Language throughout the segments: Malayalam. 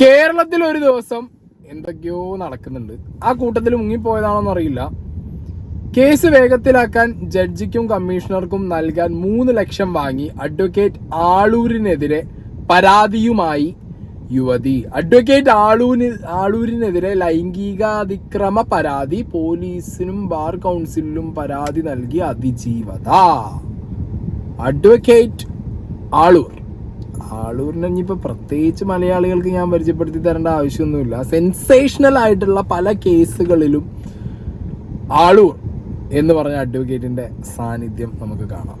കേരളത്തിൽ ഒരു ദിവസം എന്തൊക്കെയോ നടക്കുന്നുണ്ട്. ആ കൂട്ടത്തിൽ മുങ്ങിപ്പോയതാണോന്ന് അറിയില്ല. കേസ് വേഗത്തിലാക്കാൻ ജഡ്ജിക്കും കമ്മീഷണർക്കും നൽകാൻ 3 ലക്ഷം വാങ്ങി അഡ്വക്കേറ്റ് ആളൂരിനെതിരെ പരാതിയുമായി യുവതി. അഡ്വക്കേറ്റ് ആളൂരിനെതിരെ ലൈംഗികാതിക്രമ പരാതി. പോലീസിനും ബാർ കൗൺസിലിനും പരാതി നൽകി അതിജീവത. അഡ്വക്കേറ്റ് ആളൂരിനെ ഇനിയിപ്പോൾ പ്രത്യേകിച്ച് മലയാളികൾക്ക് ഞാൻ പരിചയപ്പെടുത്തി തരേണ്ട ആവശ്യമൊന്നുമില്ല. സെൻസേഷണൽ ആയിട്ടുള്ള പല കേസുകളിലും ആളൂർ എന്ന് പറഞ്ഞ അഡ്വക്കേറ്റിന്റെ സാന്നിധ്യം നമുക്ക് കാണാം.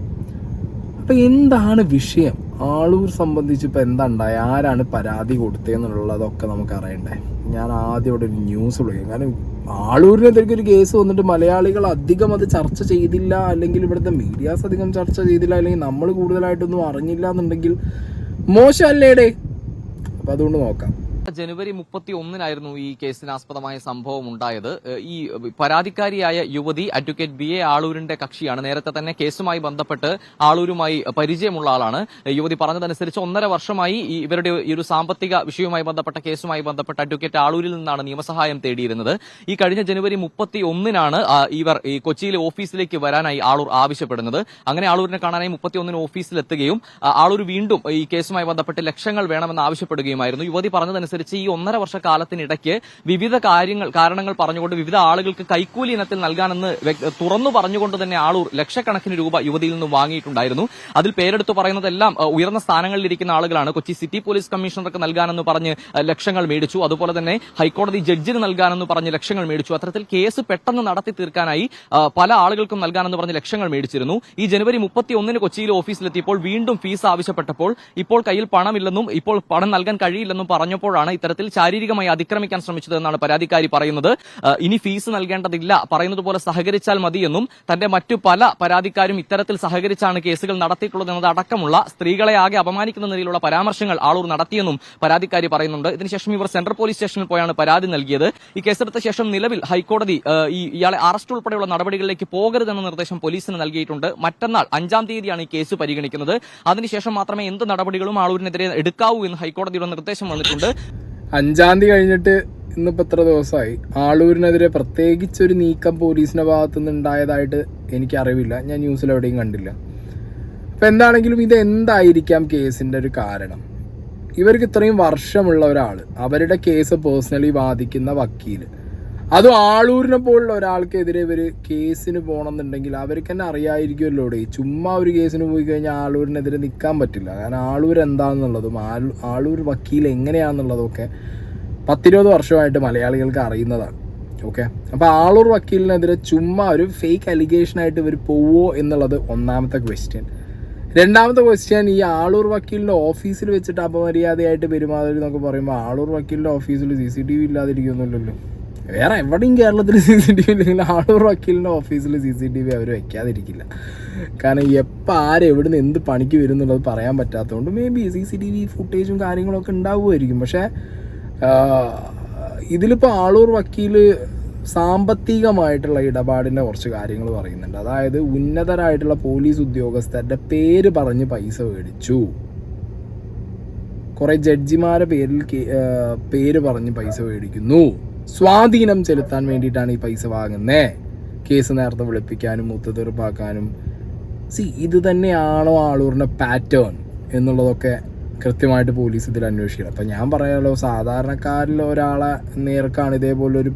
അപ്പൊ എന്താണ് വിഷയം? ആളൂർ സംബന്ധിച്ച് ഇപ്പൊ എന്താ ഉണ്ടായ, ആരാണ് പരാതി കൊടുത്തതെന്നുള്ളതൊക്കെ നമുക്ക് അറിയണ്ടേ. ഞാൻ ആദ്യം ഇവിടെ ഒരു ന്യൂസ് വിളിക്കും. കാരണം ആളൂരിനെതിരെ ഒരു കേസ് വന്നിട്ട് മലയാളികൾ അധികം അത് ചർച്ച ചെയ്തില്ല, അല്ലെങ്കിൽ ഇവിടുത്തെ മീഡിയാസ് അധികം ചർച്ച ചെയ്തില്ല, അല്ലെങ്കിൽ നമ്മൾ കൂടുതലായിട്ടൊന്നും അറിഞ്ഞില്ല എന്നുണ്ടെങ്കിൽ മോശമല്ലേടേ. അപ്പൊ അതുകൊണ്ട് നോക്കാം. ജനുവരി 31 ഈ കേസിനാസ്പദമായ സംഭവം ഉണ്ടായത്. ഈ പരാതിക്കാരിയായ യുവതി അഡ്വക്കേറ്റ് BA ആളൂരിന്റെ കക്ഷിയാണ്. നേരത്തെ തന്നെ കേസുമായി ബന്ധപ്പെട്ട് ആളൂരുമായി പരിചയമുള്ള ആളാണ്. യുവതി പറഞ്ഞതനുസരിച്ച് 1.5 വർഷമായി ഇവരുടെ ഈ ഒരു സാമ്പത്തിക വിഷയവുമായി ബന്ധപ്പെട്ട കേസുമായി ബന്ധപ്പെട്ട അഡ്വക്കേറ്റ് ആളൂരിൽ നിന്നാണ് നിയമസഹായം തേടിയിരുന്നത്. ഈ കഴിഞ്ഞ ജനുവരി 31 ഇവർ ഈ കൊച്ചിയിലെ ഓഫീസിലേക്ക് വരാനായി ആളൂർ ആവശ്യപ്പെടുന്നത്. അങ്ങനെ ആളൂരിനെ കാണാനായി 31 ഓഫീസിലെത്തുകയും ആളൂർ വീണ്ടും ഈ കേസുമായി ബന്ധപ്പെട്ട് ലക്ഷങ്ങൾ വേണമെന്ന് ആവശ്യപ്പെടുകയുമായിരുന്നു. യുവതി പറഞ്ഞതനുസരിച്ച് ഈ 1.5 വർഷ കാലത്തിനിടയ്ക്ക് വിവിധ കാരണങ്ങൾ പറഞ്ഞുകൊണ്ട് വിവിധ ആളുകൾക്ക് കൈക്കൂലി ഇനത്തിൽ നൽകാനെന്ന് തുറന്നു പറഞ്ഞുകൊണ്ട് തന്നെ ആളൂർ ലക്ഷക്കണക്കിന് രൂപ യുവതിയിൽ നിന്ന് വാങ്ങിയിട്ടുണ്ടായിരുന്നു. അതിൽ പേരെടുത്ത് പറയുന്നതെല്ലാം ഉയർന്ന സ്ഥാനങ്ങളിലിരിക്കുന്ന ആളുകളാണ്. കൊച്ചി സിറ്റി പോലീസ് കമ്മീഷണർക്ക് നൽകാനെന്ന് പറഞ്ഞ് ലക്ഷങ്ങൾ മേടിച്ചു. അതുപോലെ തന്നെ ഹൈക്കോടതി ജഡ്ജിന് നൽകാനെന്ന് പറഞ്ഞ് ലക്ഷങ്ങൾ മേടിച്ചു. അത്തരത്തിൽ കേസ് പെട്ടെന്ന് നടത്തി തീർക്കാനായി പല ആളുകൾക്കും നൽകാനെന്ന് പറഞ്ഞ് ലക്ഷങ്ങൾ മേടിച്ചിരുന്നു. ഈ ജനുവരി 31 കൊച്ചിയിലെ ഓഫീസിലെത്തിയപ്പോൾ വീണ്ടും ഫീസ് ആവശ്യപ്പെട്ടപ്പോൾ ഇപ്പോൾ കയ്യിൽ പണമില്ലെന്നും ഇപ്പോൾ പണം നൽകാൻ കഴിയില്ലെന്നും പറഞ്ഞപ്പോഴാണ് ഇത്തരത്തിൽ ശാരീരികമായി അതിക്രമിക്കാൻ ശ്രമിച്ചതെന്നാണ് പരാതിക്കാരി പറയുന്നത്. ഇനി ഫീസ് നൽകേണ്ടതില്ല, പറയുന്നത് പോലെ സഹകരിച്ചാൽ മതിയെന്നും തന്റെ മറ്റു പല പരാതിക്കാരും ഇത്തരത്തിൽ സഹകരിച്ചാണ് കേസുകൾ നടത്തിയിട്ടുള്ളതെന്നത് അടക്കമുള്ള സ്ത്രീകളെ ആകെ അപമാനിക്കുന്ന നിലയിലുള്ള പരാമർശങ്ങൾ ആളൂർ നടത്തിയെന്നും പരാതിക്കാരി പറയുന്നുണ്ട്. ഇതിനുശേഷം ഇവർ സെൻട്രൽ പോലീസ് സ്റ്റേഷനിൽ പോയാണ് പരാതി നൽകിയത്. ഈ കേസെടുത്ത ശേഷം നിലവിൽ ഹൈക്കോടതി ഇയാളെ അറസ്റ്റ് ഉൾപ്പെടെയുള്ള നടപടികളിലേക്ക് പോകരുതെന്ന നിർദ്ദേശം പോലീസിന് നൽകിയിട്ടുണ്ട്. മറ്റന്നാൾ 5-ാം തീയതിയാണ് ഈ കേസ് പരിഗണിക്കുന്നത്. അതിനുശേഷം മാത്രമേ എന്ത് നടപടികളും ആളൂരിനെതിരെ എടുക്കാവൂ എന്ന് ഹൈക്കോടതിയുടെ നിർദ്ദേശം വന്നിട്ടുണ്ട്. 5-ാം തീയതി കഴിഞ്ഞിട്ട് ഇന്നിപ്പോൾ എത്ര ദിവസമായി? ആളൂരിനെതിരെ പ്രത്യേകിച്ചൊരു നീക്കം പോലീസിന്റെ ഭാഗത്തുനിന്ന് ഉണ്ടായതായിട്ട് എനിക്കറിവില്ല. ഞാൻ ന്യൂസിൽ എവിടെയും കണ്ടില്ല. അപ്പം എന്താണെങ്കിലും ഇത് എന്തായിരിക്കാം കേസിന്റെ ഒരു കാരണം? ഇവർക്ക് ഇത്രയും വർഷമുള്ള ഒരാൾ, അവരുടെ കേസ് പേഴ്സണലി ബാധിക്കുന്ന വക്കീല്, അതും ആളൂരിനെ പോലുള്ള ഒരാൾക്കെതിരെ ഇവർ കേസിന് പോകണമെന്നുണ്ടെങ്കിൽ അവർക്ക് തന്നെ അറിയായിരിക്കുമല്ലോ. ചുമ്മാ ഒരു കേസിന് പോയി കഴിഞ്ഞാൽ ആളൂരിനെതിരെ നിൽക്കാൻ പറ്റില്ല. കാരണം ആളൂർ എന്താണെന്നുള്ളതും ആളൂർ വക്കീൽ എങ്ങനെയാണെന്നുള്ളതൊക്കെ 10-20 വർഷമായിട്ട് മലയാളികൾക്ക് അറിയുന്നതാണ്. ഓക്കെ, അപ്പോൾ ആളൂർ വക്കീലിനെതിരെ ചുമ്മാ ഒരു ഫേക്ക് അലിഗേഷനായിട്ട് ഇവർ പോവോ എന്നുള്ളത് ഒന്നാമത്തെ ക്വസ്റ്റ്യൻ. രണ്ടാമത്തെ ക്വസ്റ്റ്യൻ, ഈ ആളൂർ വക്കീലിൻ്റെ ഓഫീസിൽ വെച്ചിട്ട് അപമര്യാദയായിട്ട് പെരുമാറി എന്നൊക്കെ പറയുമ്പോൾ ആളൂർ വക്കീലിൻ്റെ ഓഫീസിൽ CCTV ഇല്ലാതിരിക്കുന്നില്ലല്ലോ. വേറെ എവിടെയും കേരളത്തിൽ CCTV ഇല്ലെങ്കിൽ ആളൂർ വക്കീലിൻ്റെ ഓഫീസിൽ CCTV അവർ വെക്കാതിരിക്കില്ല. കാരണം എപ്പോൾ ആരെവിടുന്ന് എന്ത് പണിക്ക് വരും എന്നുള്ളത് പറയാൻ പറ്റാത്തതുകൊണ്ട് മേ ബി CCTV ഫുട്ടേജും കാര്യങ്ങളൊക്കെ ഉണ്ടാവുമായിരിക്കും. പക്ഷേ ഇതിലിപ്പോൾ ആളൂർ വക്കീൽ സാമ്പത്തികമായിട്ടുള്ള ഇടപാടിൻ്റെ കുറച്ച് കാര്യങ്ങൾ പറയുന്നുണ്ട്. അതായത് ഉന്നതരായിട്ടുള്ള പോലീസ് ഉദ്യോഗസ്ഥരുടെ പേര് പറഞ്ഞ് പൈസ മേടിച്ചു, കുറേ ജഡ്ജിമാരെ പേര് പറഞ്ഞ് പൈസ മേടിക്കുന്നു, സ്വാധീനം ചെലുത്താൻ വേണ്ടിയിട്ടാണ് ഈ പൈസ വാങ്ങുന്നത്, കേസ് നേരത്തെ വിളിപ്പിക്കാനും ഒത്തുതീർപ്പാക്കാനും. ഇത് തന്നെയാണോ ആളൂരിൻ്റെ പാറ്റേൺ എന്നുള്ളതൊക്കെ കൃത്യമായിട്ട് പോലീസ് ഇതിൽ അന്വേഷിക്കണം. അപ്പം ഞാൻ പറയാമല്ലോ, സാധാരണക്കാരിൽ ഒരാളെ നേർക്കാണ് ഇതേപോലെ ഒരു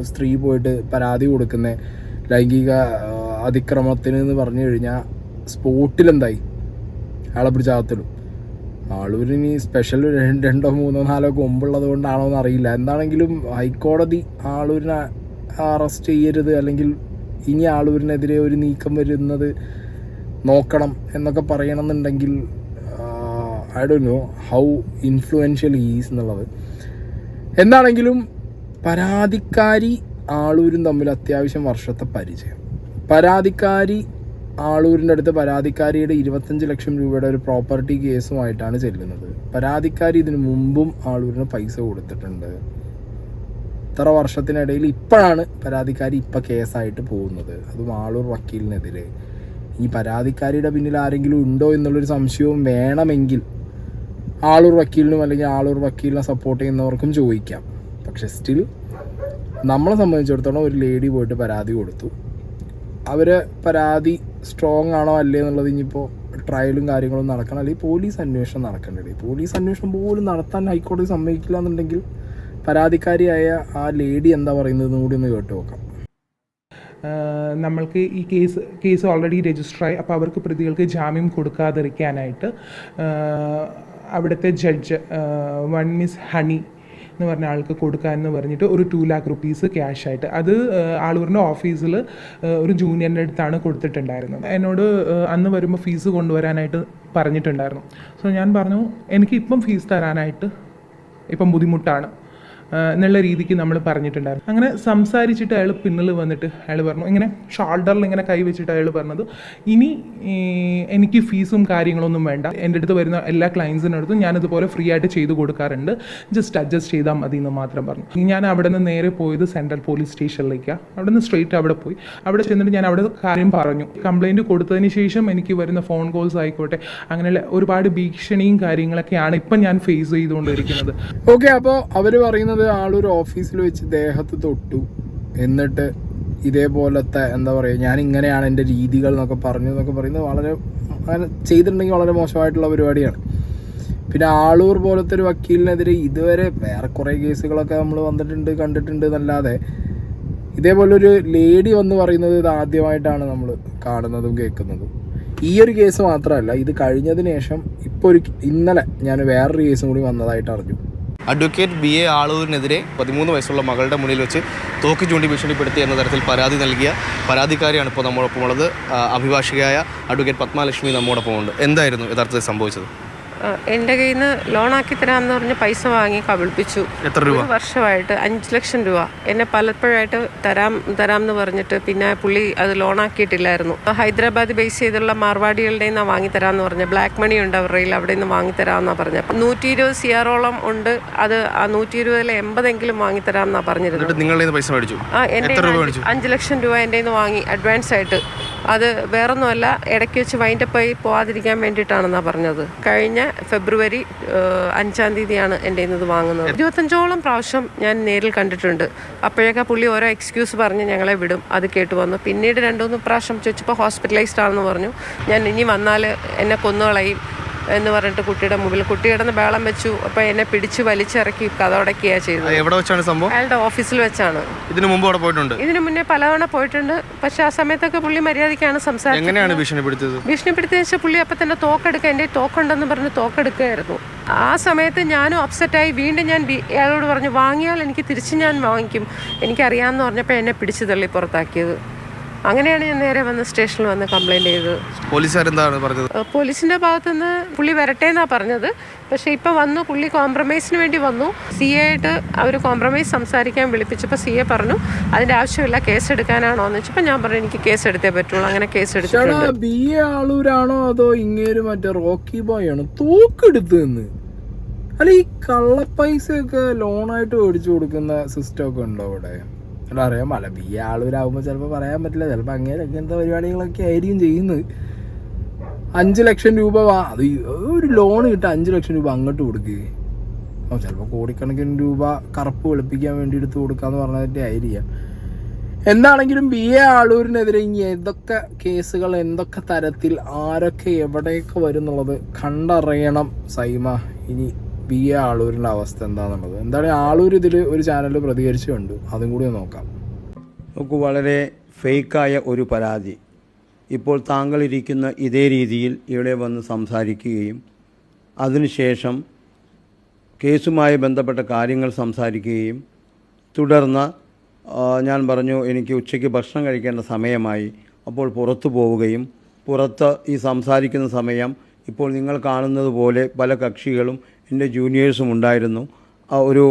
സ്ത്രീ പോയിട്ട് പരാതി കൊടുക്കുന്നത് ലൈംഗിക അതിക്രമത്തിന് എന്ന് പറഞ്ഞു കഴിഞ്ഞാൽ സ്പോട്ടിലെന്തായി അയാളെ പിടിച്ചാകത്തിലും. ആളൂരിന് സ്പെഷ്യൽ 2, 3, 4 കൊമ്പുള്ളത് കൊണ്ടാണോ എന്ന് അറിയില്ല. എന്താണെങ്കിലും ഹൈക്കോടതി ആളൂരിനെ അറസ്റ്റ് ചെയ്യരുത്, അല്ലെങ്കിൽ ഇനി ആളൂരിനെതിരെ ഒരു നീക്കം വരുന്നത് നോക്കണം എന്നൊക്കെ പറയണമെന്നുണ്ടെങ്കിൽ I don't know how influential is എന്നുള്ളത്. എന്താണെങ്കിലും പരാതിക്കാരി ആളൂരും തമ്മിൽ അത്യാവശ്യം വർഷത്തെ പരിചയം. പരാതിക്കാരി ആളൂരിൻ്റെ അടുത്ത് പരാതിക്കാരിയുടെ 25 ലക്ഷം രൂപയുടെ ഒരു പ്രോപ്പർട്ടി കേസുമായിട്ടാണ് ചെല്ലുന്നത്. പരാതിക്കാരി ഇതിനു മുമ്പും ആളൂരിന് പൈസ കൊടുത്തിട്ടുണ്ട്. ഇത്ര വർഷത്തിനിടയിൽ ഇപ്പോഴാണ് പരാതിക്കാരി കേസായിട്ട് പോകുന്നത്, അതും ആളൂർ വക്കീലിനെതിരെ. ഈ പരാതിക്കാരിയുടെ പിന്നിൽ ആരെങ്കിലും ഉണ്ടോ എന്നുള്ളൊരു സംശയവും വേണമെങ്കിൽ ആളൂർ വക്കീലിനും അല്ലെങ്കിൽ ആളൂർ വക്കീലിനെ സപ്പോർട്ട് ചെയ്യുന്നവർക്കും ചോദിക്കാം. പക്ഷെ സ്റ്റിൽ നമ്മളെ സംബന്ധിച്ചിടത്തോളം ഒരു ലേഡി പോയിട്ട് പരാതി കൊടുത്തു. അവർ പരാതി സ്ട്രോങ് ആണോ അല്ലേ എന്നുള്ളത് ഇനിയിപ്പോൾ ട്രയലും കാര്യങ്ങളും നടക്കണം, അല്ലെങ്കിൽ പോലീസ് അന്വേഷണം നടക്കേണ്ടത്. പോലീസ് അന്വേഷണം പോലും നടത്താൻ ഹൈക്കോടതി സമ്മതിക്കില്ല എന്നുണ്ടെങ്കിൽ പരാതിക്കാരിയായ ആ ലേഡി എന്താ പറയുന്നതെന്ന് കൂടി ഒന്ന് കേട്ട് നോക്കാം. നമ്മൾക്ക് ഈ കേസ് ഓൾറെഡി രജിസ്റ്ററായി. അപ്പോൾ അവർക്ക് പ്രതികൾക്ക് ജാമ്യം കൊടുക്കാതിരിക്കാനായിട്ട് അവിടുത്തെ ജഡ്ജ് മിസ് ഹണി എന്ന് പറഞ്ഞ ആൾക്ക് കൊടുക്കാമെന്ന് പറഞ്ഞിട്ട് ഒരു 2 lakh rupees ക്യാഷായിട്ട് അത് ആളൂരിൻ്റെ ഓഫീസിൽ ഒരു ജൂനിയറിൻ്റെ അടുത്താണ് കൊടുത്തിട്ടുണ്ടായിരുന്നത്. എന്നോട് അന്ന് വരുമ്പോൾ ഫീസ് കൊണ്ടുവരാനായിട്ട് പറഞ്ഞിട്ടുണ്ടായിരുന്നു. സോ ഞാൻ പറഞ്ഞു എനിക്ക് ഇപ്പം ഫീസ് തരാനായിട്ട് ഇപ്പം ബുദ്ധിമുട്ടാണ് എന്നുള്ള രീതിക്ക് നമ്മൾ പറഞ്ഞിട്ടുണ്ടായിരുന്നു. അങ്ങനെ സംസാരിച്ചിട്ട് അയാൾ പിന്നിൽ വന്നിട്ട് അയാൾ പറഞ്ഞു, ഇങ്ങനെ ഷോൾഡറിൽ ഇങ്ങനെ കൈ വെച്ചിട്ട് അയാൾ പറഞ്ഞത്, ഇനി എനിക്ക് ഫീസും കാര്യങ്ങളൊന്നും വേണ്ട, എൻ്റെ അടുത്ത് വരുന്ന എല്ലാ ക്ലയൻസിൻ്റെ അടുത്തും ഞാനിതുപോലെ ഫ്രീ ആയിട്ട് ചെയ്ത് കൊടുക്കാറുണ്ട്, ജസ്റ്റ് അഡ്ജസ്റ്റ് ചെയ്താൽ മതി എന്ന് മാത്രം പറഞ്ഞു. ഞാൻ അവിടെ നിന്ന് നേരെ പോയത് സെൻട്രൽ പോലീസ് സ്റ്റേഷനിലേക്കാണ്. അവിടെ നിന്ന് സ്ട്രെയിറ്റ് അവിടെ പോയി. അവിടെ ചെന്നിട്ട് ഞാൻ അവിടെ കാര്യം പറഞ്ഞു. കംപ്ലയിൻറ്റ് കൊടുത്തതിന് ശേഷം എനിക്ക് വരുന്ന ഫോൺ കോൾസ് ആയിക്കോട്ടെ, അങ്ങനെയുള്ള ഒരുപാട് ഭീഷണിയും കാര്യങ്ങളൊക്കെയാണ് ഇപ്പം ഞാൻ ഫേസ് ചെയ്തുകൊണ്ടിരിക്കുന്നത്. ഓക്കെ, അപ്പോൾ അവർ പറയുന്നത് ആളൊരു ഓഫീസിൽ വെച്ച് ദേഹത്ത് തൊട്ടു, എന്നിട്ട് ഇതേപോലത്തെ എന്താ പറയുക, ഞാൻ ഇങ്ങനെയാണ് എൻ്റെ രീതികൾ എന്നൊക്കെ പറഞ്ഞു എന്നൊക്കെ പറയുന്നത് വളരെ, അങ്ങനെ ചെയ്തിട്ടുണ്ടെങ്കിൽ വളരെ മോശമായിട്ടുള്ള പരിപാടിയാണ്. പിന്നെ ആളൂർ പോലത്തെ ഒരു വക്കീലിനെതിരെ ഇതുവരെ വേറെ കുറേ കേസുകളൊക്കെ നമ്മൾ വന്നിട്ടുണ്ട്, കണ്ടിട്ടുണ്ട് എന്നല്ലാതെ ഇതേപോലൊരു ലേഡി വന്ന് പറയുന്നത് ഇത് ആദ്യമായിട്ടാണ് നമ്മൾ കാണുന്നതും കേൾക്കുന്നതും. ഈ ഒരു കേസ് മാത്രമല്ല, ഇത് കഴിഞ്ഞതിന് ശേഷം ഇപ്പോൾ ഇന്നലെ ഞാൻ വേറൊരു കേസും കൂടി വന്നതായിട്ട് അറിഞ്ഞു. അഡ്വക്കേറ്റ് BA ആളൂരിനെതിരെ 13 വയസ്സുള്ള മകളുടെ മുന്നിൽ വെച്ച് തോക്ക് ചൂണ്ടി ഭീഷണിപ്പെടുത്തി എന്ന തരത്തിൽ പരാതി നൽകിയ പരാതിക്കാരിയാണ് ഇപ്പോൾ നമ്മോടൊപ്പം ഉള്ളത്. അഭിഭാഷകയായ അഡ്വക്കേറ്റ് പത്മലക്ഷ്മി നമ്മോടൊപ്പം ഉണ്ട്. എന്തായിരുന്നു യഥാർത്ഥത്തിൽ സംഭവിച്ചത്? എൻ്റെ കയ്യിൽ നിന്ന് ലോണാക്കി തരാമെന്ന് പറഞ്ഞ് പൈസ വാങ്ങി കബളിപ്പിച്ചു. എത്ര രൂപ? 1 വർഷമായിട്ട് 5 ലക്ഷം രൂപ എന്നെ പലപ്പോഴായിട്ട് തരാമെന്ന് പറഞ്ഞിട്ട് പിന്നെ പുള്ളി അത് ലോണാക്കിയിട്ടില്ലായിരുന്നു. ഹൈദരാബാദ് ബേസ് ചെയ്തുള്ള മാർവാടികളുടെ നിന്നാണ് വാങ്ങിത്തരാമെന്ന് പറഞ്ഞത്. ബ്ലാക്ക് മണി ഉണ്ട് അവരുടെ, അവിടെ നിന്ന് വാങ്ങിത്തരാമെന്നാണ് പറഞ്ഞത്. 120 CR ഉണ്ട്. അത് ആ 120-ൽ 80 വാങ്ങിത്തരാമെന്നാണ് പറഞ്ഞിരുന്നത്. നിങ്ങളുടെ പൈസ മേടിച്ചു? എൻ്റെ 5 ലക്ഷം രൂപ എൻ്റെ നിന്ന് വാങ്ങി അഡ്വാൻസ് ആയിട്ട്. അത് വേറൊന്നുമല്ല, ഇടയ്ക്ക് വെച്ച് വൈൻഡപ്പായി പോകാതിരിക്കാൻ വേണ്ടിയിട്ടാണെന്നാണ് പറഞ്ഞത്. കഴിഞ്ഞ ഫെബ്രുവരി 5-ാം തീയതിയാണ് എൻ്റെ ഇത് വാങ്ങുന്നത്. 25ഓളം പ്രാവശ്യം ഞാൻ നേരിൽ കണ്ടിട്ടുണ്ട്. അപ്പോഴൊക്കെ പുള്ളി ഓരോ എക്സ്ക്യൂസ് പറഞ്ഞ് ഞങ്ങളെ വിടും. അത് കേട്ട് വന്നു. പിന്നീട് 2-3 പ്രാവശ്യം ചോദിച്ചപ്പോൾ ഹോസ്പിറ്റലൈസ്ഡ് ആണെന്ന് പറഞ്ഞു. ഞാൻ ഇനി വന്നാൽ എന്നെ കൊന്നുകളയും എന്ന് പറഞ്ഞിട്ട് കുട്ടിയുടെ മുമ്പിൽ കുട്ടി കിടന്ന് ബേളം വെച്ചു. അപ്പോൾ എന്നെ പിടിച്ച് വലിച്ചിറക്കി കതോടക്കുകയാണ് ചെയ്തത്. എവിടെ വെച്ചാണ് സംഭവം? അയാളുടെ ഓഫീസിൽ വെച്ചാണ്. ഇതിനു മുമ്പ് അവിടെ പോയിട്ടുണ്ട്? ഇതിനു മുന്നേ പലതവണ പോയിട്ടുണ്ട്. പക്ഷെ ആ സമയത്തൊക്കെ പുള്ളി മര്യാദയ്ക്കാണ് സംസാരിച്ചത്. എങ്ങനെയാണ് ഭീഷണിപ്പെടുത്തിയത്? ഭീഷണിപ്പെടുത്തിയെന്ന് വെച്ചാൽ പുള്ളി അപ്പം തന്നെ തോക്കെടുക്കുക, എൻ്റെ തോക്കുണ്ടെന്ന് പറഞ്ഞ് തോക്കെടുക്കുകയായിരുന്നു. ആ സമയത്ത് ഞാനും അപ്സെറ്റായി. വീണ്ടും ഞാൻ അയാളോട് പറഞ്ഞു, വാങ്ങിയാൽ എനിക്ക് തിരിച്ച് ഞാൻ വാങ്ങിക്കും, എനിക്കറിയാമെന്ന് പറഞ്ഞപ്പോൾ എന്നെ പിടിച്ച് തള്ളി പുറത്താക്കിയത്. അങ്ങനെയാണ് ഞാൻ നേരെ വന്ന് സ്റ്റേഷനിൽ വന്ന് കംപ്ലൈൻറ്റ് ചെയ്തത്. പോലീസുകാരെന്താണ് പറഞ്ഞത്? പോലീസിൻ്റെ ഭാഗത്തുനിന്ന് പുള്ളി വരട്ടെ എന്നാണ് പറഞ്ഞത്. പക്ഷേ ഇപ്പം വന്നു, പുള്ളി കോംപ്രമൈസിന് വേണ്ടി വന്നു. CA ആയിട്ട് അവർ കോംപ്രമൈസ് സംസാരിക്കാൻ വിളിപ്പിച്ചപ്പോൾ CA പറഞ്ഞു അതിൻ്റെ ആവശ്യമില്ല, കേസ് എടുക്കാനാണോ എന്ന് വെച്ചപ്പോൾ ഞാൻ പറഞ്ഞു എനിക്ക് കേസ് എടുത്തേ പറ്റുള്ളൂ. അങ്ങനെ കേസ് എടുത്തിട്ടുണ്ട്. BA ആളൂരാണോ അതോ ഇങ്ങേര് മറ്റേ റോക്കി ബോയ് ആണോ തോക്കെടുത്തെന്ന്? അല്ല, ഈ കള്ളപ്പൈസയൊക്കെ ലോണായിട്ട് മേടിച്ചു കൊടുക്കുന്ന സിസ്റ്റം ഒക്കെ ഉണ്ടോ അവിടെ? അല്ല, അറിയാമല്ല. BA ആളൂരാകുമ്പോൾ ചിലപ്പോൾ പറയാൻ പറ്റില്ല, ചിലപ്പോൾ അങ്ങനത്തെ പരിപാടികളൊക്കെ ആയിരിക്കും ചെയ്യുന്നത്. 5 ലക്ഷം രൂപ അത് ഒരു ലോൺ കിട്ടുക, 5 ലക്ഷം രൂപ അങ്ങോട്ട് കൊടുക്കുക. ചിലപ്പോൾ കോടിക്കണക്കിന് രൂപ കറുപ്പ് വെളുപ്പിക്കാൻ വേണ്ടി എടുത്ത് കൊടുക്കാന്ന് പറഞ്ഞതിൻ്റെ ആയിരിക്കാം. എന്താണെങ്കിലും BA ആളൂരിനെതിരെ ഇനി ഏതൊക്കെ കേസുകൾ, എന്തൊക്കെ തരത്തിൽ, ആരൊക്കെ എവിടെയൊക്കെ വരും എന്നുള്ളത് കണ്ടറിയണം സൈമ. ഇനി BA ആളൂരിൻ്റെ അവസ്ഥ എന്താണെന്നുള്ളത്. എന്തായാലും ആളൂർ ഇതിൽ ഒരു ചാനൽ പ്രതികരിച്ചുണ്ട്, അതും കൂടി നോക്കാം. നമുക്ക് വളരെ ഫേക്കായ ഒരു പരാതി ഇപ്പോൾ താങ്കളിരിക്കുന്ന ഇതേ രീതിയിൽ ഇവിടെ വന്ന് സംസാരിക്കുകയും അതിനുശേഷം കേസുമായി ബന്ധപ്പെട്ട കാര്യങ്ങൾ സംസാരിക്കുകയും തുടർന്ന് ഞാൻ പറഞ്ഞു എനിക്ക് ഉച്ചയ്ക്ക് ഭക്ഷണം കഴിക്കേണ്ട സമയമായി, അപ്പോൾ പുറത്തു പോവുകയും പുറത്ത് ഈ സംസാരിക്കുന്ന സമയം ഇപ്പോൾ നിങ്ങൾ കാണുന്നത് പോലെ പല കക്ഷികളും എൻ്റെ ജൂനിയേഴ്സും ഉണ്ടായിരുന്നു. ഒരു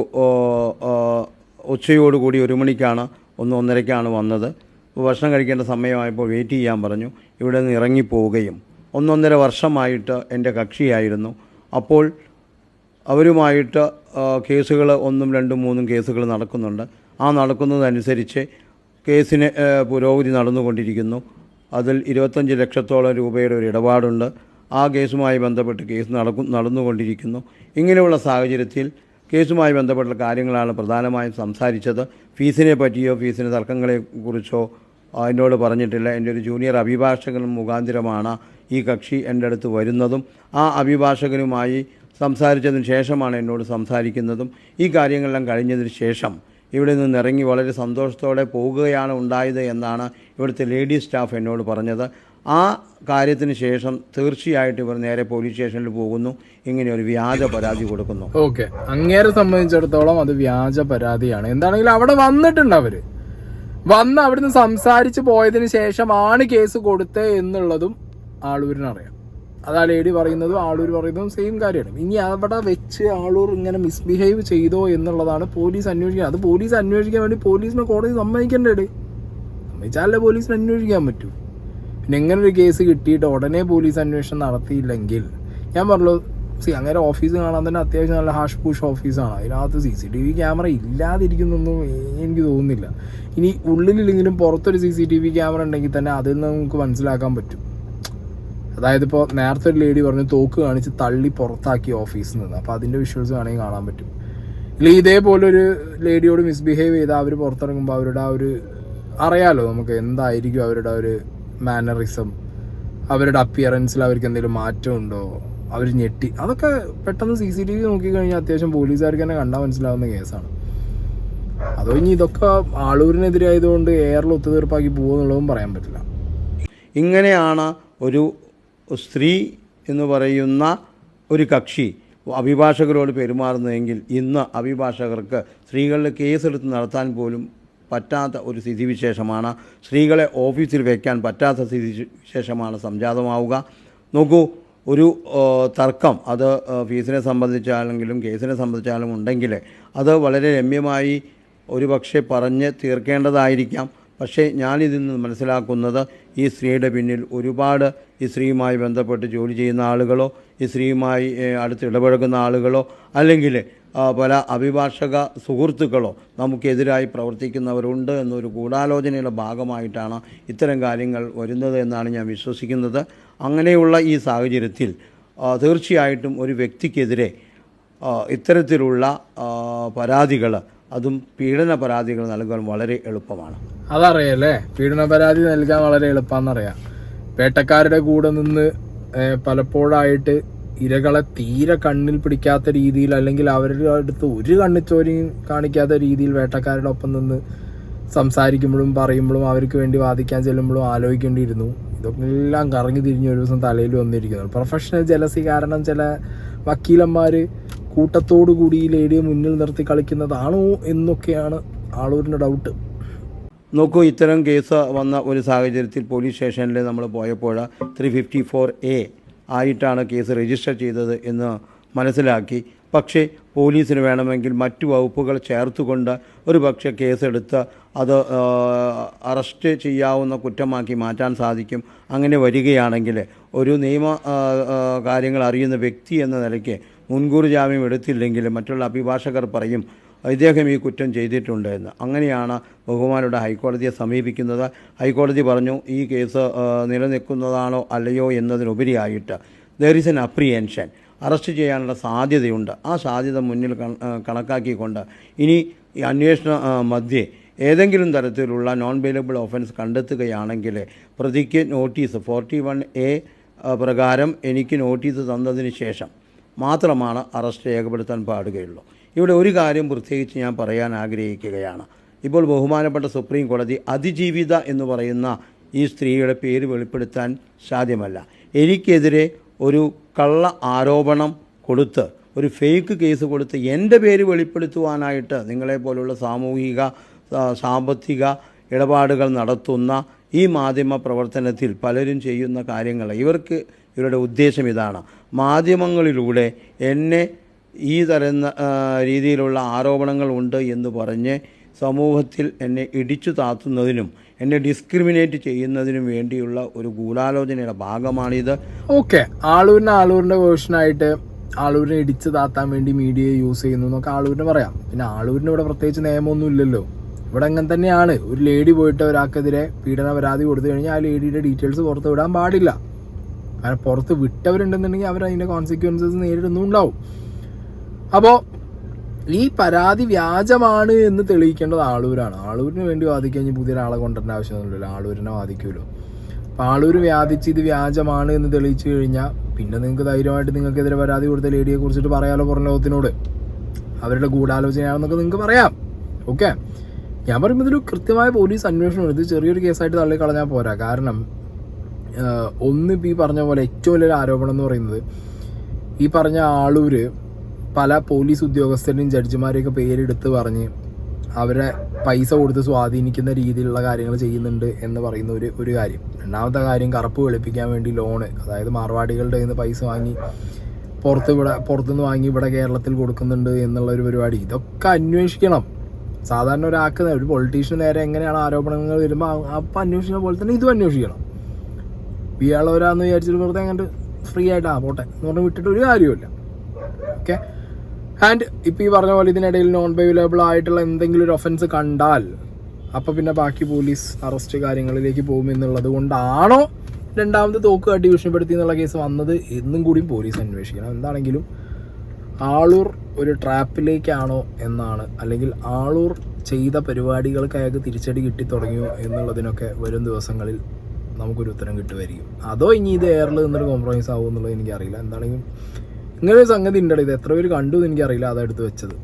ഉച്ചയോടുകൂടി 1 മണിക്കാണ് 1-1:30ക്കാണ് വന്നത്. ഭക്ഷണം കഴിക്കേണ്ട സമയമായപ്പോൾ വെയിറ്റ് ചെയ്യാൻ പറഞ്ഞു. ഇവിടെ നിന്ന് ഇറങ്ങിപ്പോവുകയും 1-1.5 വർഷമായിട്ട് എൻ്റെ കക്ഷിയായിരുന്നു. അപ്പോൾ അവരുമായിട്ട് കേസുകൾ 1, 2, 3 കേസുകൾ നടക്കുന്നുണ്ട്. ആ നടക്കുന്നതനുസരിച്ച് കേസിന് പുരോഗതി നടന്നുകൊണ്ടിരിക്കുന്നു. അതിൽ 25 ലക്ഷത്തോളം രൂപയുടെ ഒരു ഇടപാടുണ്ട്. ആ കേസുമായി ബന്ധപ്പെട്ട് കേസ് നടന്നുകൊണ്ടിരിക്കുന്നു. ഇങ്ങനെയുള്ള സാഹചര്യത്തിൽ കേസുമായി ബന്ധപ്പെട്ട കാര്യങ്ങളാണ് പ്രധാനമായും സംസാരിച്ചത്. ഫീസിനെ പറ്റിയോ ഫീസിന് തർക്കങ്ങളെക്കുറിച്ചോ എന്നോട് പറഞ്ഞിട്ടില്ല. എൻ്റെ ഒരു ജൂനിയർ അഭിഭാഷകൻ മുഖാന്തരമാണ് ഈ കക്ഷി എൻ്റെ അടുത്ത് വരുന്നതും ആ അഭിഭാഷകനുമായി സംസാരിച്ചതിന് ശേഷമാണ് എന്നോട് സംസാരിക്കുന്നതും. ഈ കാര്യങ്ങളെല്ലാം കഴിഞ്ഞതിന് ശേഷം ഇവിടെ നിന്നിറങ്ങി വളരെ സന്തോഷത്തോടെ പോകുകയാണ് ഉണ്ടായത് എന്നാണ് ഇവിടുത്തെ ലേഡി സ്റ്റാഫ് എന്നോട് പറഞ്ഞത്. ആ കാര്യത്തിന് ശേഷം തീർച്ചയായിട്ടും ഇവർ നേരെ പോലീസ് സ്റ്റേഷനിൽ പോകുന്നു, ഇങ്ങനെ ഒരു വ്യാജ പരാതി കൊടുക്കുന്നു. ഓക്കെ, അങ്ങേരെ സംബന്ധിച്ചിടത്തോളം അത് വ്യാജ പരാതിയാണ്. എന്താണെങ്കിലും അവിടെ വന്നിട്ടുണ്ട്, അവര് വന്ന് അവിടുന്ന് സംസാരിച്ച് പോയതിന് ശേഷമാണ് കേസ് കൊടുത്തത് എന്നുള്ളതും ആളൂരിനറിയാം. അതാ ലേഡി പറയുന്നതും ആളൂർ പറയുന്നതും സെയിം കാര്യമാണ്. ഇനി അവിടെ വെച്ച് ആളൂർ ഇങ്ങനെ മിസ്ബിഹേവ് ചെയ്തോ എന്നുള്ളതാണ് പോലീസ് അന്വേഷിക്കുന്നത്. അത് പോലീസ് അന്വേഷിക്കാൻ വേണ്ടി പോലീസിനെ കോടതി സമ്മതിക്കേണ്ടത്. സമ്മതിച്ചാലേ പോലീസിന് അന്വേഷിക്കാൻ പറ്റൂ. പിന്നെ എങ്ങനെ ഒരു കേസ് കിട്ടിയിട്ട് ഉടനെ പോലീസ് അന്വേഷണം നടത്തിയില്ലെങ്കിൽ, ഞാൻ പറഞ്ഞു അങ്ങനെ ഓഫീസ് കാണാൻ തന്നെ അത്യാവശ്യം നല്ല ഹാഷ് പൂഷ് ഓഫീസാണ്. അതിനകത്ത് CCTV ക്യാമറ ഇല്ലാതിരിക്കുന്നൊന്നും എനിക്ക് തോന്നുന്നില്ല. ഇനി ഉള്ളിലില്ലെങ്കിലും പുറത്തൊരു CCTV ക്യാമറ ഉണ്ടെങ്കിൽ തന്നെ അതിൽ നിന്ന് നമുക്ക് മനസ്സിലാക്കാൻ പറ്റും. അതായത് ഇപ്പോൾ നേരത്തെ ഒരു ലേഡി പറഞ്ഞു തോക്ക് കാണിച്ച് തള്ളി പുറത്താക്കി ഓഫീസിൽ നിന്ന്. അപ്പോൾ അതിൻ്റെ വിഷ്വൽസ് വേണമെങ്കിൽ കാണാൻ പറ്റും. ഇല്ലെങ്കിൽ ഇതേപോലൊരു ലേഡിയോട് മിസ്ബിഹേവ് ചെയ്താൽ അവർ പുറത്തിറങ്ങുമ്പോൾ അവരുടെ ആ ഒരു അറിയാലോ നമുക്ക് എന്തായിരിക്കും അവരുടെ ഒരു മാനറിസം, അവരുടെ അപ്പിയറൻസിൽ അവർക്ക് എന്തെങ്കിലും മാറ്റമുണ്ടോ, അവർ ഞെട്ടി, അതൊക്കെ പെട്ടെന്ന് CCTV നോക്കിക്കഴിഞ്ഞാൽ അത്യാവശ്യം പോലീസുകാർക്ക് തന്നെ കണ്ടാൽ മനസ്സിലാവുന്ന കേസാണ്. അതോ ഇനി ഇതൊക്കെ ആളൂരിനെതിരെ ആയതുകൊണ്ട് എയറിൽ ഒത്തുതീർപ്പാക്കി പോകുമെന്നുള്ളതും പറയാൻ പറ്റില്ല. ഇങ്ങനെയാണ് ഒരു സ്ത്രീ എന്ന് പറയുന്ന ഒരു കക്ഷി അഭിഭാഷകരോട് പെരുമാറുന്നതെങ്കിൽ ഇന്ന് അഭിഭാഷകർക്ക് സ്ത്രീകളുടെ കേസെടുത്ത് നടത്താൻ പോലും പറ്റാത്ത ഒരു സ്ഥിതിവിശേഷമാണ്. സ്ത്രീകളെ ഓഫീസിൽ വയ്ക്കാൻ പറ്റാത്ത സ്ഥിതിവിശേഷമാണ് സംജാതമാവുക. നോക്കൂ, ഒരു തർക്കം അത് ഫീസിനെ സംബന്ധിച്ചാണെങ്കിലും കേസിനെ സംബന്ധിച്ചാലും ഉണ്ടെങ്കിൽ അത് വളരെ രമ്യമായി ഒരു പക്ഷേ പറഞ്ഞ് തീർക്കേണ്ടതായിരിക്കാം. പക്ഷേ ഞാനിതിൽ നിന്ന് മനസ്സിലാക്കുന്നത് ഈ സ്ത്രീയുടെ പിന്നിൽ ഒരുപാട് ഈ സ്ത്രീയുമായി ബന്ധപ്പെട്ട് ജോലി ചെയ്യുന്ന ആളുകളോ ഈ സ്ത്രീയുമായി അടുത്ത് ഇടപഴകുന്ന ആളുകളോ അല്ലെങ്കിൽ പല അഭിഭാഷക സുഹൃത്തുക്കളോ നമുക്കെതിരായി പ്രവർത്തിക്കുന്നവരുണ്ട് എന്നൊരു ഗൂഢാലോചനയുടെ ഭാഗമായിട്ടാണ് ഇത്തരം കാര്യങ്ങൾ വരുന്നത് എന്നാണ് ഞാൻ വിശ്വസിക്കുന്നത്. അങ്ങനെയുള്ള ഈ സാഹചര്യത്തിൽ തീർച്ചയായിട്ടും ഒരു വ്യക്തിക്കെതിരെ ഇത്തരത്തിലുള്ള പരാതികൾ, അതും പീഡന പരാതികൾ നൽകാൻ വളരെ എളുപ്പമാണ്. അതറിയാല്ലേ, പീഡന പരാതി നൽകാൻ വളരെ എളുപ്പമാണെന്നറിയാം. വേട്ടക്കാരുടെ കൂടെ നിന്ന് പലപ്പോഴായിട്ട് ഇരകളെ തീരെ കണ്ണിൽ പിടിക്കാത്ത രീതിയിൽ, അല്ലെങ്കിൽ അവരുടെ അടുത്ത് ഒരു കണ്ണിച്ചോരിയും കാണിക്കാത്ത രീതിയിൽ വേട്ടക്കാരുടെ ഒപ്പം നിന്ന് സംസാരിക്കുമ്പോഴും പറയുമ്പോഴും അവർക്ക് വേണ്ടി വാദിക്കാൻ ചെല്ലുമ്പോഴും ആലോചിക്കേണ്ടിയിരുന്നു. ഇതൊക്കെ എല്ലാം കറങ്ങി തിരിഞ്ഞ് ഒരു ദിവസം തലയിൽ വന്നിരിക്കുന്നു. പ്രൊഫഷണൽ ജലസി കാരണം ചില വക്കീലന്മാർ കൂട്ടത്തോടു കൂടി ഈ ലേഡിയെ മുന്നിൽ നിർത്തി കളിക്കുന്നതാണോ എന്നൊക്കെയാണ് ആളൂരിൻ്റെ ഡൗട്ട്. നോക്കൂ, ഇത്തരം കേസ് വന്ന ഒരു സാഹചര്യത്തിൽ പോലീസ് സ്റ്റേഷനിൽ നമ്മൾ പോയപ്പോൾ 354A ആയിട്ടാണ് കേസ് രജിസ്റ്റർ ചെയ്തത് എന്ന് മനസ്സിലാക്കി. പക്ഷേ പോലീസിന് വേണമെങ്കിൽ മറ്റു വകുപ്പുകൾ ചേർത്തുകൊണ്ട് ഒരു പക്ഷേ കേസെടുത്ത് അത് അറസ്റ്റ് ചെയ്യാവുന്ന കുറ്റമാക്കി മാറ്റാൻ സാധിക്കും. അങ്ങനെ വരികയാണെങ്കിൽ ഒരു നിയമ കാര്യങ്ങൾ അറിയുന്ന വ്യക്തി എന്ന നിലയ്ക്ക് മുൻകൂർ ജാമ്യം എടുത്തില്ലെങ്കിൽ മറ്റുള്ള അഭിഭാഷകർ പറയും ഇദ്ദേഹം ഈ കുറ്റം ചെയ്തിട്ടുണ്ട് എന്ന്. അങ്ങനെയാണ് ബഹുമാനയുടെ ഹൈക്കോടതിയെ സമീപിക്കുന്നത്. ഹൈക്കോടതി പറഞ്ഞു ഈ കേസ് നിലനിൽക്കുന്നതാണോ അല്ലയോ എന്നതിനുപരിയായിട്ട് there is an apprehension, arrest ചെയ്യാനുള്ള സാധ്യതയുണ്ട്. ആ സാധ്യത മുന്നിൽ കണക്കാക്കിക്കൊണ്ട് ഇനി ഈ അന്വേഷണ മധ്യേ ഏതെങ്കിലും തരത്തിലുള്ള നോൺ ബെയിലബിൾ ഒഫൻസ് കണ്ടെത്തുകയാണെങ്കിൽ പ്രതിക്ക് നോട്ടീസ് 41A പ്രകാരം എനിക്ക് നോട്ടീസ് തന്നതിന് ശേഷം മാത്രമാണ് അറസ്റ്റ് രേഖപ്പെടുത്താൻ പാടുകയുള്ളൂ. ഇവിടെ ഒരു കാര്യം പ്രത്യേകിച്ച് ഞാൻ പറയാൻ ആഗ്രഹിക്കുകയാണ്. ഇപ്പോൾ ബഹുമാനപ്പെട്ട സുപ്രീം കോടതി അതിജീവിത എന്ന് പറയുന്ന ഈ സ്ത്രീയുടെ പേര് വെളിപ്പെടുത്താൻ സാധ്യമല്ല. എനിക്കെതിരെ ഒരു കള്ള ആരോപണം കൊടുത്ത് ഒരു ഫേക്ക് കേസ് കൊടുത്ത് എൻ്റെ പേര് വെളിപ്പെടുത്തുവാനായിട്ട് നിങ്ങളെപ്പോലുള്ള സാമൂഹിക സാമ്പത്തിക ഇടപാടുകൾ നടത്തുന്ന ഈ മാധ്യമ പ്രവർത്തനത്തിൽ പലരും ചെയ്യുന്ന കാര്യങ്ങൾ, ഇവരുടെ ഉദ്ദേശം ഇതാണ്. മാധ്യമങ്ങളിലൂടെ എന്നെ ഈ തരുന്ന രീതിയിലുള്ള ആരോപണങ്ങൾ ഉണ്ട് എന്ന് പറഞ്ഞ് സമൂഹത്തിൽ എന്നെ ഇടിച്ചു താത്തുന്നതിനും എന്നെ ഡിസ്ക്രിമിനേറ്റ് ചെയ്യുന്നതിനും വേണ്ടിയുള്ള ഒരു ഗൂഢാലോചനയുടെ ഭാഗമാണിത്. ഓക്കെ, ആളൂരിൻ്റെ വേർഷനായിട്ട് ആളൂരിനെ ഇടിച്ചു താത്താൻ വേണ്ടി മീഡിയയെ യൂസ് ചെയ്യുന്നു എന്നൊക്കെ ആളൂരിന് പറയാം. പിന്നെ ആളൂരിന് ഇവിടെ പ്രത്യേകിച്ച് നിയമമൊന്നും ഇല്ലല്ലോ. ഇവിടെ അങ്ങനെ തന്നെയാണ്. ഒരു ലേഡി പോയിട്ട് ഒരാൾക്കെതിരെ പീഡന പരാതി കൊടുത്തു കഴിഞ്ഞാൽ ആ ലേഡിയുടെ ഡീറ്റെയിൽസ് പുറത്ത് വിടാൻ പാടില്ല. അങ്ങനെ പുറത്ത് വിട്ടവരുണ്ടെന്നുണ്ടെങ്കിൽ അവർ അതിൻ്റെ കോൺസിക്വൻസസ് നേരിടുന്നുണ്ടാവും. അപ്പോൾ ഈ പരാതി വ്യാജമാണ് എന്ന് തെളിയിക്കേണ്ടത് ആളൂരാണ്. ആളൂരിന് വേണ്ടി വാദിക്കാൻ പുതിയൊരാളെ കൊണ്ടുവരേണ്ട ആവശ്യമൊന്നുമില്ലല്ലോ, ആളൂരിനെ വാദിക്കുമല്ലോ. അപ്പോൾ ആളൂർ വ്യാധിച്ച് ഇത് വ്യാജമാണ് എന്ന് തെളിയിച്ചു കഴിഞ്ഞാൽ പിന്നെ നിങ്ങൾക്ക് ധൈര്യമായിട്ട് നിങ്ങൾക്കെതിരെ പരാതി കൊടുത്ത ലേഡിയെ കുറിച്ചിട്ട് പറയാമല്ലോ പുറം ലോകത്തിനോട്, അവരുടെ ഗൂഢാലോചനയാണെന്നൊക്കെ നിങ്ങൾക്ക് പറയാം. ഓക്കെ, ഞാൻ പറയുമ്പോൾ ഇതൊരു കൃത്യമായ പോലീസ് അന്വേഷണം. ഇത് ചെറിയൊരു കേസായിട്ട് തള്ളിക്കളഞ്ഞാൽ പോരാ. കാരണം ഒന്നിപ്പോൾ ഈ പറഞ്ഞ പോലെ ഏറ്റവും വലിയൊരു ആരോപണം എന്ന് പറയുന്നത് ഈ പറഞ്ഞ ആളൂര് പല പോലീസ് ഉദ്യോഗസ്ഥരുടെയും ജഡ്ജിമാരെയൊക്കെ പേരെടുത്ത് പറഞ്ഞ് അവരെ പൈസ കൊടുത്ത് സ്വാധീനിക്കുന്ന രീതിയിലുള്ള കാര്യങ്ങൾ ചെയ്യുന്നുണ്ട് എന്ന് പറയുന്ന ഒരു കാര്യം. രണ്ടാമത്തെ കാര്യം, കറുപ്പ് വെളുപ്പിക്കാൻ വേണ്ടി ലോണ്, അതായത് മാർവാടികളുടെ കയ്യിൽ നിന്ന് പൈസ വാങ്ങി പുറത്തുനിന്ന് വാങ്ങി ഇവിടെ കേരളത്തിൽ കൊടുക്കുന്നുണ്ട് എന്നുള്ള ഒരു പരിപാടി. ഇതൊക്കെ അന്വേഷിക്കണം. സാധാരണ ഒരു പൊളിറ്റീഷ്യന് നേരെ എങ്ങനെയാണ് ആരോപണങ്ങൾ വരുമ്പോൾ അപ്പം അന്വേഷിക്കുന്ന പോലെ തന്നെ ഇതും അന്വേഷിക്കണം. ഇയാളവരാന്ന് വിചാരിച്ചിട്ട് വെറുതെ അങ്ങോട്ട് ഫ്രീ ആയിട്ടാ പോട്ടെ എന്ന് പറഞ്ഞ് വിട്ടിട്ട് ഒരു കാര്യമില്ല. ഓക്കെ, ആൻഡ് ഇപ്പോൾ ഈ പറഞ്ഞ പോലെ ഇതിനിടയിൽ നോൺ ബൈലബിൾ ആയിട്ടുള്ള എന്തെങ്കിലും ഒരു ഒഫൻസ് കണ്ടാൽ അപ്പോൾ പിന്നെ ബാക്കി പോലീസ് അറസ്റ്റ് കാര്യങ്ങളിലേക്ക് പോകുമെന്നുള്ളത് കൊണ്ടാണോ രണ്ടാമത് തോക്ക് കാട്ടി ഭീഷണിപ്പെടുത്തി എന്നുള്ള കേസ് വന്നത് എന്നും കൂടിയും പോലീസ് അന്വേഷിക്കണം. എന്താണെങ്കിലും ആളൂർ ഒരു ട്രാപ്പിലേക്കാണോ എന്നാണ്, അല്ലെങ്കിൽ ആളൂർ ചെയ്ത പരിപാടികൾക്ക് അയാൾക്ക് തിരിച്ചടി കിട്ടി തുടങ്ങിയോ എന്നുള്ളതിനൊക്കെ വരും ദിവസങ്ങളിൽ നമുക്കൊരു ഉത്തരം കിട്ടുമായിരിക്കും. അതോ ഇനി ഇത് എയറിൽ നിന്നൊരു കോംപ്രമൈസ് ആവുമെന്നുള്ളത് എനിക്കറിയില്ല. എന്താണെങ്കിലും ഇങ്ങനൊരു സംഗതി ഉണ്ടല്ലോ, ഇത് എത്ര പേര് കണ്ടു എന്ന് എനിക്കറിയില്ല, അതെടുത്ത് വെച്ചത്.